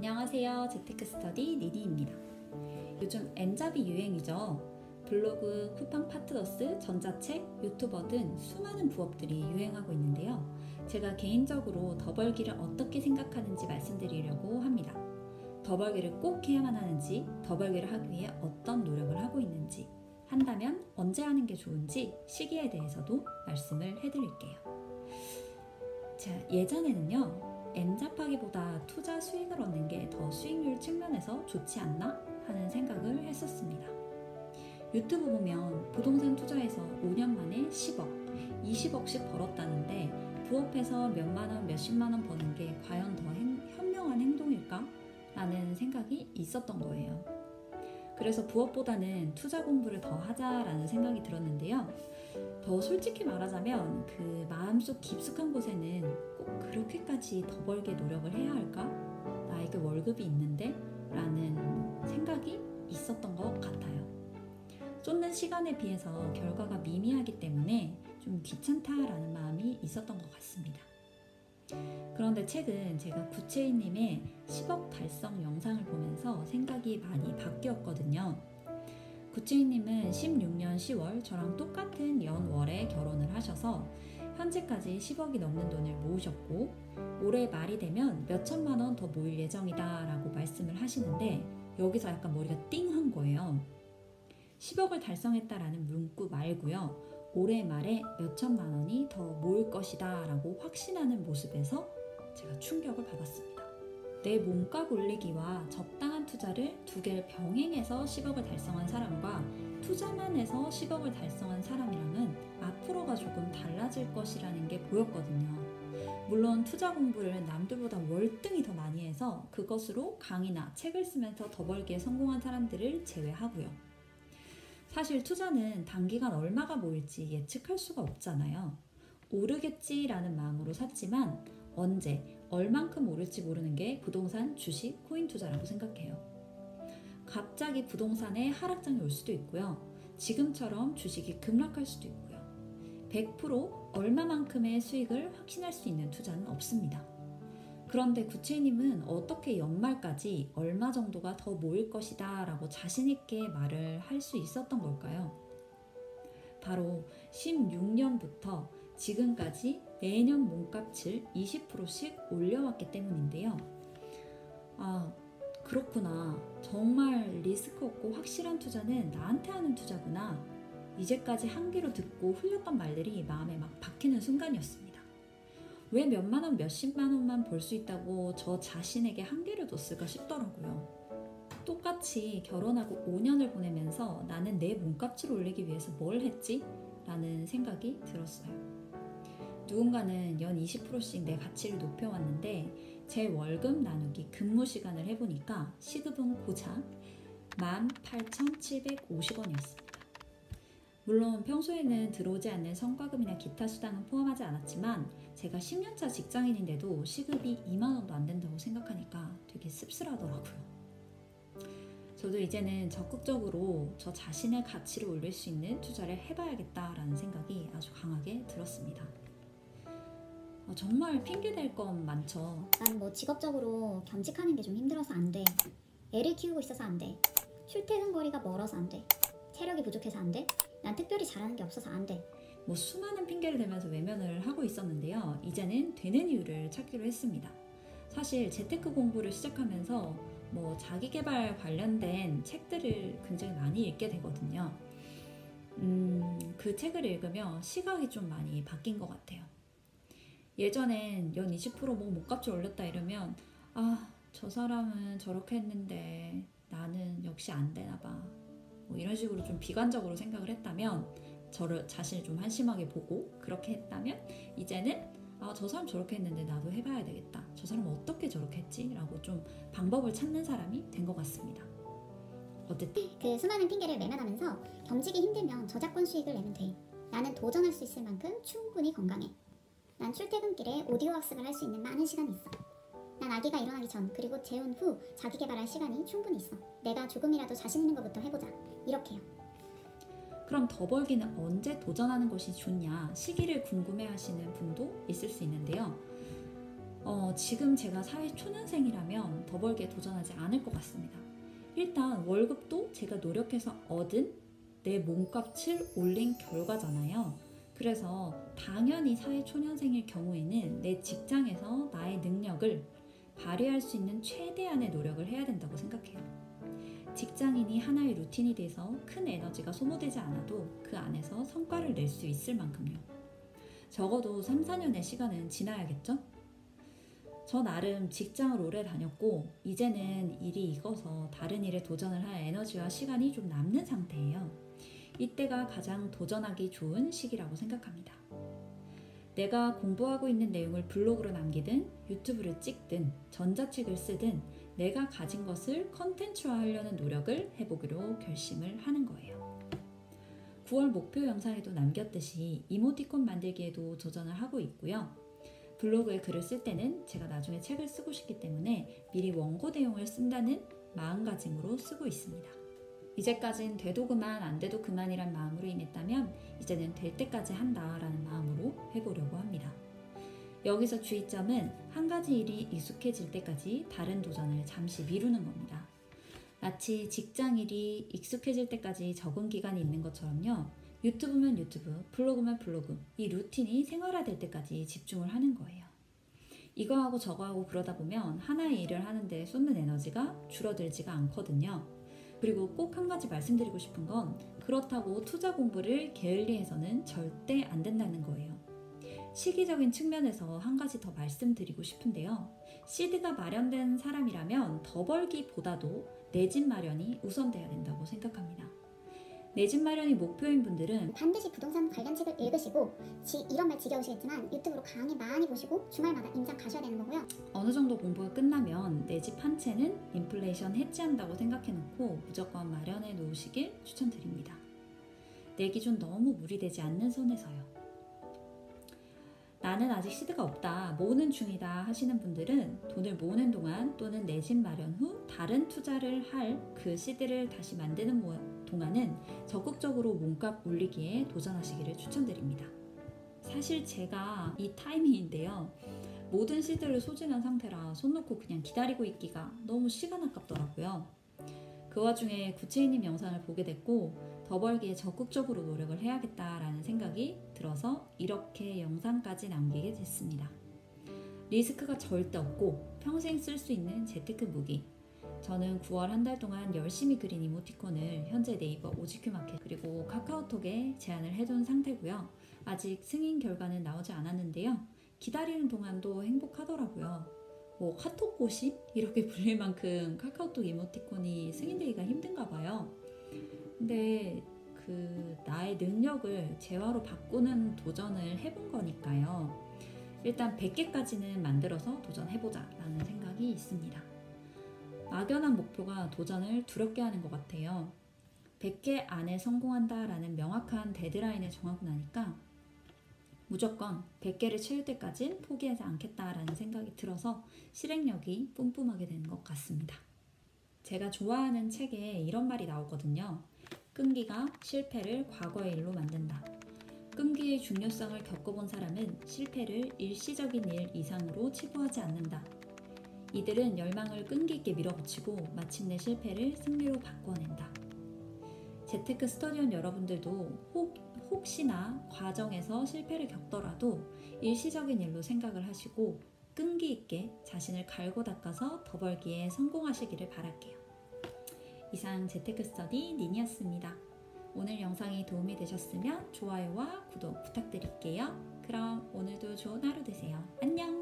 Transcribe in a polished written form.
안녕하세요. 재테크스터디 니디입니다. 요즘 N잡이 유행이죠. 블로그, 쿠팡 파트너스, 전자책, 유튜버 등 수많은 부업들이 유행하고 있는데요. 제가 개인적으로 더 벌기를 어떻게 생각하는지 말씀드리려고 합니다. 더 벌기를 꼭 해야만 하는지, 더 벌기를 하기 위해 어떤 노력을 하고 있는지, 한다면 언제 하는 게 좋은지 시기에 대해서도 말씀을 해드릴게요. 자, 예전에는요. N잡하기보다 투자 수익을 얻는 게 더 수익률 측면에서 좋지 않나 하는 생각을 했었습니다. 유튜브 보면 부동산 투자해서 5년 만에 10억, 20억씩 벌었다는데 부업해서 몇만원, 몇십만원 버는 게 과연 더 현명한 행동일까? 라는 생각이 있었던 거예요. 그래서 부업보다는 투자 공부를 더 하자라는 생각이 들었는데요. 더 솔직히 말하자면 그 마음속 깊숙한 곳에는 꼭 그렇게까지 더 벌게 노력을 해야 할까? 나에게 월급이 있는데? 라는 생각이 있었던 것 같아요. 쏟는 시간에 비해서 결과가 미미하기 때문에 좀 귀찮다라는 마음이 있었던 것 같습니다. 그런데 최근 제가 구체인님의 10억 달성 영상을 보면서 생각이 많이 바뀌었거든요. 구체인님은 16년 10월 저랑 똑같은 연월에 결혼을 하셔서 현재까지 10억이 넘는 돈을 모으셨고 올해 말이 되면 몇천만 원 더 모일 예정이다 라고 말씀을 하시는데 여기서 약간 머리가 띵한 거예요. 10억을 달성했다라는 문구 말고요. 올해 말에 몇천만 원이 더 모을 것이다 라고 확신하는 모습에서 제가 충격을 받았습니다. 내 몸값 올리기와 적당한 투자를 두 개를 병행해서 10억을 달성한 사람과 투자만 해서 10억을 달성한 사람이랑은 앞으로가 조금 달라질 것이라는 게 보였거든요. 물론 투자 공부를 남들보다 월등히 더 많이 해서 그것으로 강의나 책을 쓰면서 더 벌기에 성공한 사람들을 제외하고요. 사실 투자는 단기간 얼마가 모일지 예측할 수가 없잖아요. 오르겠지라는 마음으로 샀지만 언제, 얼만큼 오를지 모르는 게 부동산, 주식, 코인 투자라고 생각해요. 갑자기 부동산에 하락장이 올 수도 있고요. 지금처럼 주식이 급락할 수도 있고요. 100% 얼마만큼의 수익을 확신할 수 있는 투자는 없습니다. 그런데 구체님은 어떻게 연말까지 얼마 정도가 더 모일 것이다 라고 자신있게 말을 할 수 있었던 걸까요? 바로 16년부터 지금까지 매년 몸값을 20%씩 올려왔기 때문인데요. 아, 그렇구나. 정말 리스크 없고 확실한 투자는 나한테 하는 투자구나. 이제까지 한 귀로 듣고 흘렸던 말들이 마음에 막 박히는 순간이었습니다. 왜 몇만 원, 몇십만 원만 벌 수 있다고 저 자신에게 한계를 뒀을까 싶더라고요. 똑같이 결혼하고 5년을 보내면서 나는 내 몸값을 올리기 위해서 뭘 했지? 라는 생각이 들었어요. 누군가는 연 20%씩 내 가치를 높여왔는데 제 월급 나누기 근무 시간을 해보니까 시급은 고작 18,750원이었습니다. 물론 평소에는 들어오지 않는 성과금이나 기타 수당은 포함하지 않았지만 제가 10년차 직장인인데도 시급이 2만 원도 안 된다고 생각하니까 되게 씁쓸하더라고요. 저도 이제는 적극적으로 저 자신의 가치를 올릴 수 있는 투자를 해봐야겠다라는 생각이 아주 강하게 들었습니다. 정말 핑계댈 건 많죠. 난 뭐 직업적으로 겸직하는 게 좀 힘들어서 안 돼. 애를 키우고 있어서 안 돼. 출퇴근 거리가 멀어서 안 돼. 체력이 부족해서 안 돼. 난 특별히 잘하는 게 없어서 안 돼. 수많은 핑계를 대면서 외면을 하고 있었는데요. 이제는 되는 이유를 찾기로 했습니다. 사실 재테크 공부를 시작하면서 자기계발 관련된 책들을 굉장히 많이 읽게 되거든요. 그 책을 읽으면 시각이 좀 많이 바뀐 것 같아요. 예전엔 연 20% 몸값을 올렸다 이러면 저 사람은 저렇게 했는데 나는 역시 안 되나 봐. 이런 식으로 좀 비관적으로 생각을 했다면 저를 자신을 좀 한심하게 보고 그렇게 했다면 이제는 저 사람 저렇게 했는데 나도 해봐야 되겠다. 저 사람은 어떻게 저렇게 했지? 라고 좀 방법을 찾는 사람이 된 것 같습니다. 어쨌든 그 수많은 핑계를 외면하면서 겸직이 힘들면 저작권 수익을 내면 돼. 나는 도전할 수 있을 만큼 충분히 건강해. 난 출퇴근길에 오디오 학습을 할 수 있는 많은 시간이 있어. 난 아기가 일어나기 전 그리고 재혼 후 자기 개발할 시간이 충분히 있어. 내가 조금이라도 자신 있는 것부터 해보자. 이렇게요. 그럼 더 벌기는 언제 도전하는 것이 좋냐 시기를 궁금해하시는 분도 있을 수 있는데요. 지금 제가 사회 초년생이라면 더 벌기에 도전하지 않을 것 같습니다. 일단 월급도 제가 노력해서 얻은 내 몸값을 올린 결과잖아요. 그래서 당연히 사회 초년생일 경우에는 내 직장에서 나의 능력을 발휘할 수 있는 최대한의 노력을 해야 된다고 생각해요. 직장인이 하나의 루틴이 돼서 큰 에너지가 소모되지 않아도 그 안에서 성과를 낼 수 있을 만큼요. 적어도 3, 4년의 시간은 지나야겠죠? 저 나름 직장을 오래 다녔고 이제는 일이 익어서 다른 일에 도전을 할 에너지와 시간이 좀 남는 상태예요. 이때가 가장 도전하기 좋은 시기라고 생각합니다. 내가 공부하고 있는 내용을 블로그로 남기든 유튜브를 찍든 전자책을 쓰든 내가 가진 것을 컨텐츠화하려는 노력을 해보기로 결심을 하는 거예요. 9월 목표 영상에도 남겼듯이 이모티콘 만들기에도 도전을 하고 있고요. 블로그에 글을 쓸 때는 제가 나중에 책을 쓰고 싶기 때문에 미리 원고 내용을 쓴다는 마음가짐으로 쓰고 있습니다. 이제까진 돼도 그만 안 돼도 그만이란 마음으로 임했다면 이제는 될 때까지 한다라는 마음으로 해보려고 합니다. 여기서 주의점은 한 가지 일이 익숙해질 때까지 다른 도전을 잠시 미루는 겁니다. 마치 직장 일이 익숙해질 때까지 적응 기간이 있는 것처럼요. 유튜브면 유튜브, 블로그면 블로그, 이 루틴이 생활화될 때까지 집중을 하는 거예요. 이거하고 저거하고 그러다 보면 하나의 일을 하는데 쏟는 에너지가 줄어들지가 않거든요. 그리고 꼭 한 가지 말씀드리고 싶은 건 그렇다고 투자 공부를 게을리해서는 절대 안 된다는 거예요. 시기적인 측면에서 한 가지 더 말씀드리고 싶은데요. 시드가 마련된 사람이라면 더 벌기보다도 내 집 마련이 우선돼야 된다고 생각합니다. 내 집 마련이 목표인 분들은 반드시 부동산 관련 책을 읽으시고 이런 말 지겨우시겠지만 유튜브로 강의 많이 보시고 주말마다 임장 가셔야 되는 거고요. 어느 정도 공부가 끝나면 내 집 한 채는 인플레이션 해지한다고 생각해놓고 무조건 마련해 놓으시길 추천드립니다. 내 기준 너무 무리되지 않는 선에서요. 나는 아직 시드가 없다, 모으는 중이다 하시는 분들은 돈을 모으는 동안 또는 내 집 마련 후 다른 투자를 할 그 시드를 다시 만드는 동안은 적극적으로 몸값 올리기에 도전하시기를 추천드립니다. 사실 제가 이 타이밍인데요. 모든 시드를 소진한 상태라 손 놓고 그냥 기다리고 있기가 너무 시간 아깝더라고요. 그 와중에 구체인님 영상을 보게 됐고 더 벌기에 적극적으로 노력을 해야겠다라는 생각이 들어서 이렇게 영상까지 남기게 됐습니다. 리스크가 절대 없고 평생 쓸 수 있는 재테크 무기. 저는 9월 한 달 동안 열심히 그린 이모티콘을 현재 네이버 오지큐 마켓 그리고 카카오톡에 제안을 해둔 상태고요. 아직 승인 결과는 나오지 않았는데요. 기다리는 동안도 행복하더라고요. 카톡꽃이 이렇게 불릴 만큼 카카오톡 이모티콘이 승인되기가 힘든가 봐요. 근데 나의 능력을 재화로 바꾸는 도전을 해본 거니까요. 일단 100개까지는 만들어서 도전해보자 라는 생각이 있습니다. 막연한 목표가 도전을 두렵게 하는 것 같아요. 100개 안에 성공한다 라는 명확한 데드라인을 정하고 나니까 무조건 100개를 채울 때까진 포기하지 않겠다라는 생각이 들어서 실행력이 뿜뿜하게 되는 것 같습니다. 제가 좋아하는 책에 이런 말이 나오거든요. 끈기가 실패를 과거의 일로 만든다. 끈기의 중요성을 겪어본 사람은 실패를 일시적인 일 이상으로 치부하지 않는다. 이들은 열망을 끈기 있게 밀어붙이고 마침내 실패를 승리로 바꿔낸다. 재테크 스터디원 여러분들도 혹시나 과정에서 실패를 겪더라도 일시적인 일로 생각을 하시고 끈기 있게 자신을 갈고 닦아서 더 벌기에 성공하시기를 바랄게요. 이상 재테크 스터디 니니였습니다. 오늘 영상이 도움이 되셨으면 좋아요와 구독 부탁드릴게요. 그럼 오늘도 좋은 하루 되세요. 안녕!